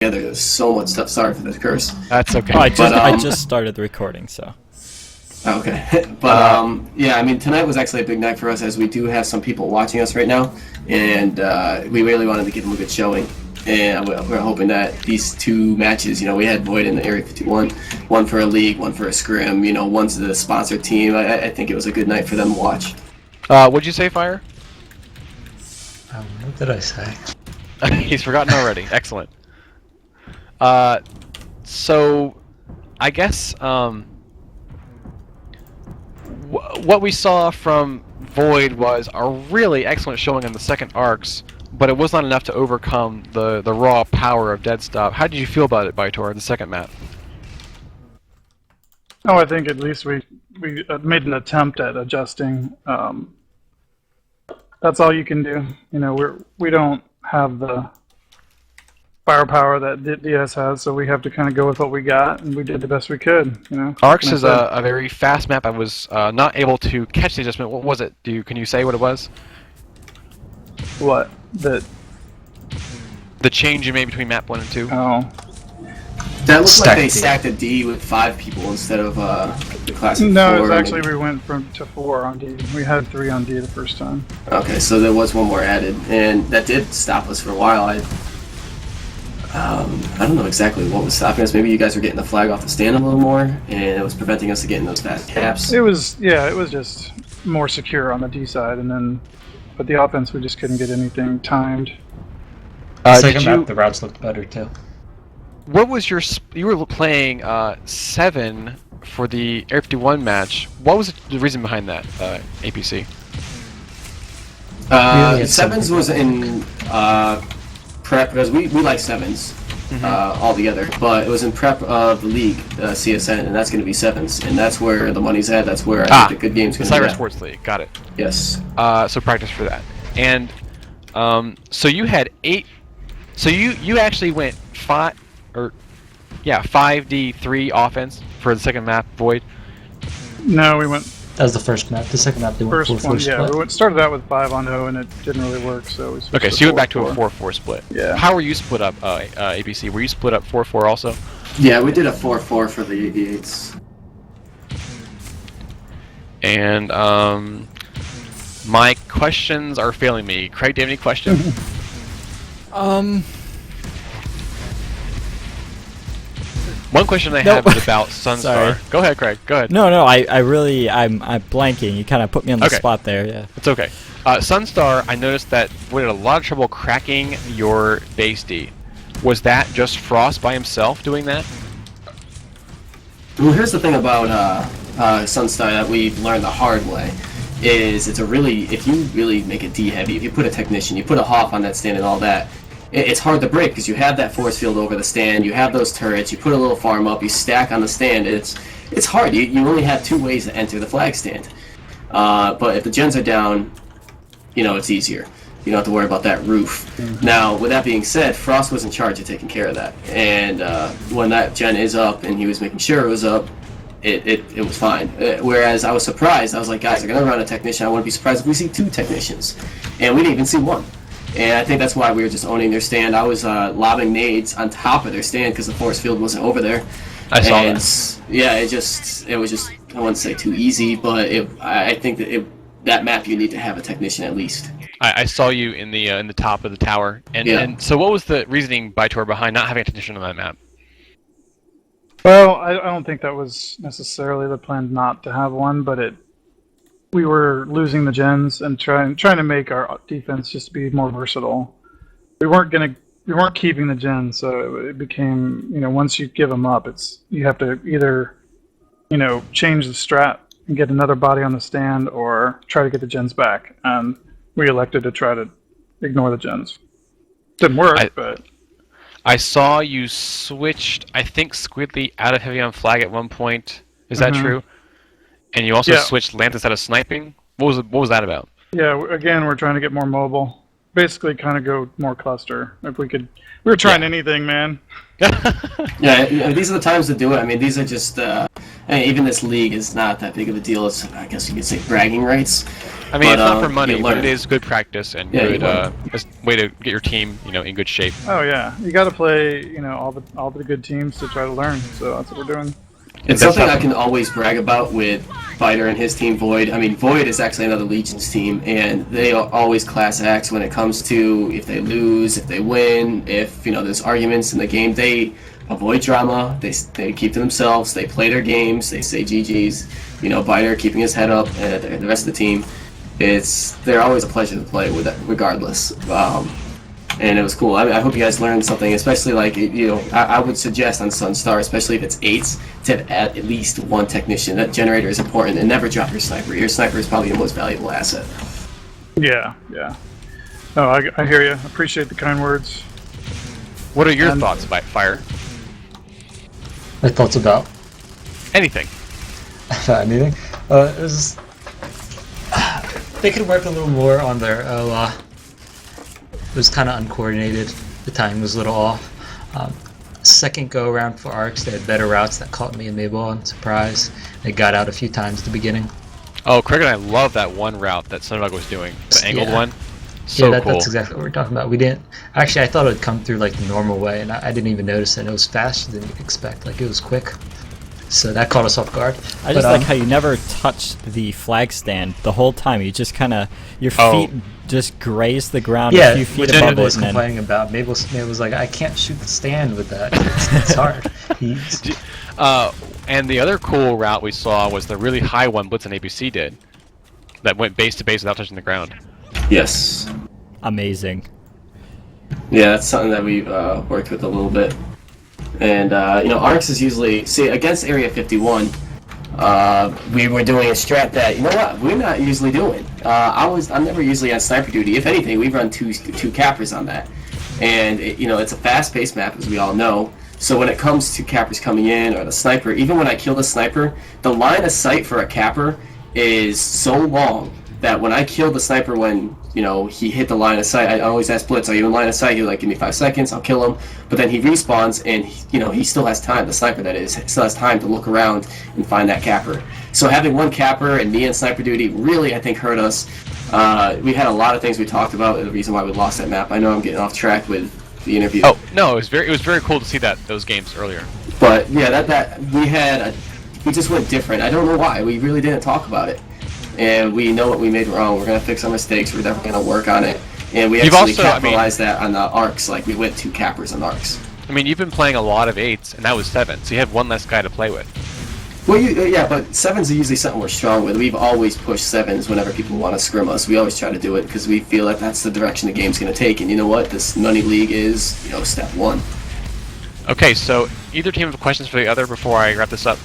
together. There's so much stuff. Sorry for the curse. That's okay. Oh, I just started the recording, so. Okay, but yeah, I mean, tonight was actually a big night for us, as we do have some people watching us right now, and we really wanted to give them a good showing. And we're hoping that these two matches, we had Void in the Area 51, one for a league, one for a scrim, one's the sponsor team. I think it was a good night for them to watch. What'd you say, Fire? What did I say? He's forgotten already. Excellent. So, I guess, what we saw from Void was a really excellent showing in the second arcs, but it was not enough to overcome the raw power of Deadstop. How did you feel about it, Bytor, the second map? Oh, I think at least we made an attempt at adjusting. That's all you can do. We don't have the firepower that DS has, so we have to kind of go with what we got, and we did the best we could. Arcs is a very fast map. I was not able to catch the adjustment. What was it? Can you say what it was? What? The change you made between map 1 and 2? Oh. That looks like they stacked a D with 5 people instead of the classic 4. No, it's actually we went to 4 on D. We had 3 on D the first time. Okay, so there was one more added, and that did stop us for a while. I don't know exactly what was stopping us. Maybe you guys were getting the flag off the stand a little more, and it was preventing us from getting those fast caps. It was just more secure on the D side, but the offense we just couldn't get anything timed. Second map, the routes looked better too. What was you were playing 7 for the Air 51 match. What was the reason behind that, APC? Sevens was in prep, because we like sevens all together, but it was in prep of the league, CSN, and that's going to be sevens, and that's where the money's at. That's where I think the good game's going to be. Cyrus Sports League, got it. Yes. So practice for that, and so you had 8. So you actually went 5D3 offense for the second map, Void. No, we went. That was the first map. The second map, they went 4-4 split. We started out with 5 on O, and it didn't really work, so we switched Okay, to so you went back to 4-4. a 4-4 split. Yeah. How were you split up, ABC? Were you split up 4-4 also? Yeah, we did a 4-4 for the 88s. And my questions are failing me. Craig, do you have any questions? One question I have is about Sunstar. Sorry. Go ahead, Craig. Go ahead. No, I'm blanking. You kind of put me on the spot there, yeah. It's okay. Sunstar, I noticed that we had a lot of trouble cracking your base D. Was that just Frost by himself doing that? Well, here's the thing about Sunstar that we've learned the hard way, is if you really make it D heavy, if you put a technician, you put a Hoff on that stand and all that, it's hard to break because you have that force field over the stand, you have those turrets, you put a little farm up, you stack on the stand. It's hard. You only have 2 ways to enter the flag stand. But if the gens are down, it's easier. You don't have to worry about that roof. Now, with that being said, Frost was in charge of taking care of that. And when that gen is up and he was making sure it was up, it was fine. Whereas I was surprised. I was like, guys, they're going to run a technician. I wouldn't be surprised if we see 2 technicians. And we didn't even see 1. And I think that's why we were just owning their stand. I was lobbing nades on top of their stand because the force field wasn't over there. I saw that. Yeah, it was just, I wouldn't say too easy, but I think that map you need to have a technician at least. I saw you in the top of the tower, and so what was the reasoning by Tor behind not having a technician on that map? Well, I don't think that was necessarily the plan not to have one, but we were losing the gens and trying to make our defense just be more versatile. We weren't keeping the gens, so it became, once you give them up, you have to either, change the strat and get another body on the stand, or try to get the gens back. And we elected to try to ignore the gens. Didn't work, but I saw you switched, I think, Squidly out of heavy on flag at one point. Is that true? And you also switched Lantis out of sniping? What was that about? Yeah, again, we're trying to get more mobile. Basically, kind of go more cluster. If we could, we were trying anything, man. Yeah, these are the times to do it. I mean, these are just, even this league is not that big of a deal. It's, I guess you could say, bragging rights. I mean, it's not for you money, but learn. it is good practice and Yeah, you good learn. way to get your team, in good shape. Oh yeah, you got to play, all the good teams to try to learn. So that's what we're doing. It's something I can always brag about with Fighter and his team, Void. I mean, Void is actually another Legion's team, and they are always class acts when it comes to if they lose, if they win, if there's arguments in the game. They avoid drama. They keep to themselves. They play their games. They say GGs. Fighter keeping his head up, and the rest of the team. They're always a pleasure to play with, regardless. And it was cool. I hope you guys learned something, especially I would suggest on Sunstar, especially if it's 8s, to have at least one technician. That generator is important, and never drop your sniper. Your sniper is probably your most valuable asset. Yeah. No, I hear you. Appreciate the kind words. What are your thoughts about Fire? My thoughts about Anything. anything? It was they could work a little more on their it was kind of uncoordinated. The timing was a little off. Second go around for arcs, they had better routes that caught me and Mabel on surprise. They got out a few times at the beginning. Oh, Craig and I love that one route that Sundog was doing, the angled one. So cool. That's exactly what we're talking about. We didn't actually. I thought it would come through like the normal way, and I didn't even notice it. And it was faster than you'd expect. Like it was quick. So that caught us off guard. I just like how you never touched the flag stand the whole time. You just kind of your feet just grazed the ground a few feet above Mabel was it. complaining about. Mabel was like, I can't shoot the stand with that. It's hard. And the other cool route we saw was the really high one Blitz and ABC did, that went base to base without touching the ground. Yes. Amazing. Yeah, that's something that we've worked with a little bit. And, Arcs is usually... See, against Area 51, we were doing a strat that, we're not usually doing. I'm never usually on sniper duty. If anything, we run two cappers on that. And, it's a fast-paced map, as we all know. So when it comes to cappers coming in, or the sniper, even when I kill the sniper, the line of sight for a capper is so long that when I kill the sniper when, he hit the line of sight, I always ask Blitz, are you in line of sight? He'll give me 5 seconds, I'll kill him. But then he respawns and, he still has time, the sniper that is, still has time to look around and find that capper. So having one capper and me in sniper duty really, I think, hurt us. We had a lot of things we talked about, the reason why we lost that map. I know I'm getting off track with the interview. Oh, no, it was very cool to see those games earlier. But, yeah, we just went different. I don't know why, we really didn't talk about it. And we know what we made wrong. We're going to fix our mistakes. We're definitely going to work on it. And we actually capitalized that on the arcs. Like, we went 2 cappers on arcs. I mean, you've been playing a lot of 8s, and that was 7, so you had one less guy to play with. Well, but 7s are usually something we're strong with. We've always pushed 7s whenever people want to scrim us. We always try to do it because we feel like that's the direction the game's going to take. And you know what? This Money League is, step 1. Okay, so either team have questions for the other before I wrap this up?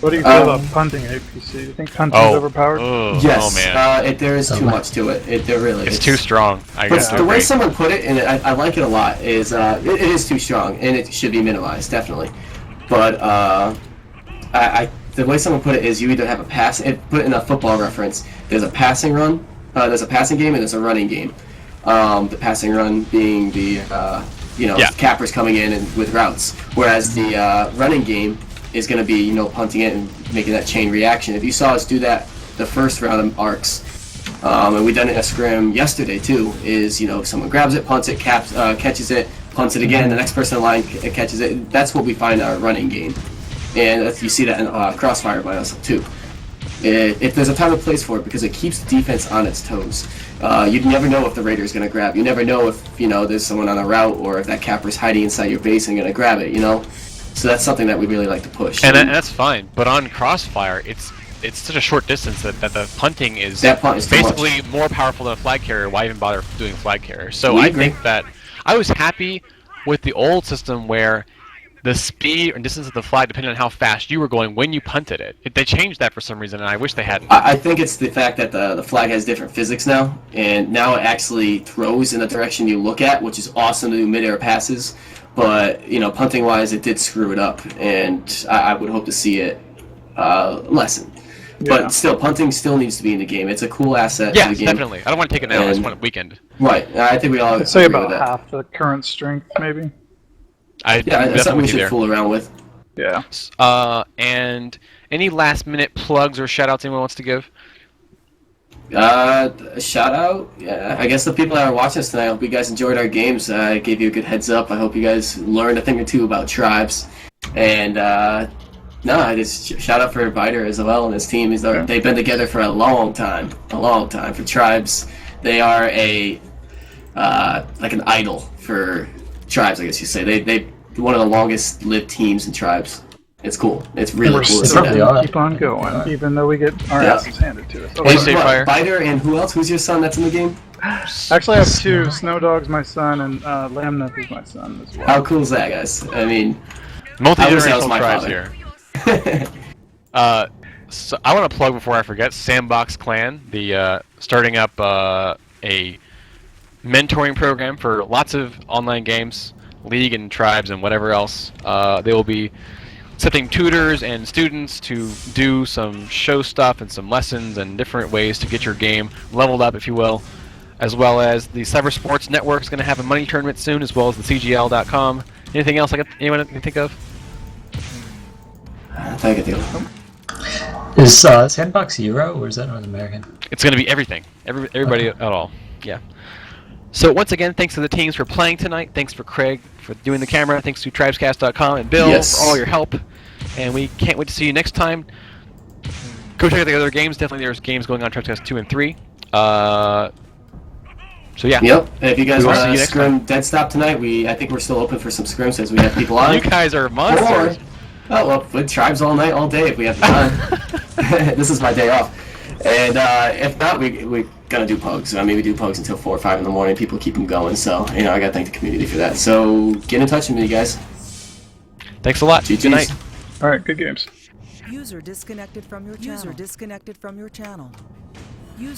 What do you feel about punting APC? Do you think punting's overpowered? Yes. Oh man. There is too much to it. It's too strong. But the way someone put it, and I like it a lot, is it is too strong, and it should be minimized, definitely. But the way someone put it is you either have a pass, put it in a football reference, there's a passing run, there's a passing game, and there's a running game. The passing run being the, cappers coming in and with routes, whereas the running game is going to be, punting it and making that chain reaction. If you saw us do that the first round of arcs, and we done it in a scrim yesterday too, is, someone grabs it, punts it, catches it, punts it again, the next person in line catches it. That's what we find in our running game. And you see that in Crossfire by us too. If there's a time and place for it, because it keeps the defense on its toes. You never know if the Raider is going to grab. You never know if, there's someone on a route, or if that capper's hiding inside your base and going to grab it, So that's something that we really like to push. And that's fine, but on Crossfire, it's such a short distance that the punting is basically more powerful than a flag carrier. Why even bother doing flag carrier? So I think that I was happy with the old system where the speed and distance of the flag depended on how fast you were going when you punted it. They changed that for some reason, and I wish they hadn't. I think it's the fact that the flag has different physics now, and now it actually throws in the direction you look at, which is awesome to do mid-air passes. But, punting-wise, it did screw it up, and I would hope to see it lessen. Yeah. But still, punting still needs to be in the game. It's a cool asset to the game. Definitely. I don't want to take it now. I just want it weekend. Right. I think we all I'd say about half the current strength, maybe. That's something we should fool around with. Yeah. And any last-minute plugs or shout-outs anyone wants to give? Shout out. Yeah, I guess the people that are watching us tonight. I hope you guys enjoyed our games. I gave you a good heads up. I hope you guys learned a thing or two about tribes. And no, I just shout out for Viter as well and his team. They've been together for a long time. For tribes. They are like an idol for tribes, I guess you say. They one of the longest lived teams in tribes. It's cool. It's really We're cool to see still that. gonna keep on going, even though we get our asses handed to us. Please say fire. Viter and who else? Who's your son that's in the game? Actually, I have two. Snow Dog's my son, and Lamneth is my son as well. How cool is that, guys? I mean, Multi-generational my tribes father. here. So I want to plug before I forget Sandbox Clan, the starting up a mentoring program for lots of online games, League and Tribes and whatever else. They will be accepting tutors and students to do some show stuff and some lessons and different ways to get your game leveled up, if you will, as well as the Cyber Sports Network is going to have a money tournament soon, as well as the CGL.com. Anything else anyone can think of? I think I do. Is Sandbox Euro, or is that North American? It's going to be everything. Everybody at all. Yeah. So once again, thanks to the teams for playing tonight. Thanks for Craig for doing the camera. Thanks to tribescast.com and Bill for all your help. And we can't wait to see you next time. Go check out the other games. Definitely there's games going on Tribescast 2 and 3. So yeah. Yep. If you guys We will want see you to next scrim Deadstop tonight, I think we're still open for some scrims as we have people on. You guys are monsters. Oh, well, with tribes all night, all day if we have the time. This is my day off. And if not, we're going to do pugs. I mean, we do pugs until 4 or 5 in the morning. People keep them going. So, I got to thank the community for that. So, get in touch with me, guys. Thanks a lot. GG's. Good night. All right, good games. User disconnected from your channel. User disconnected from your channel. User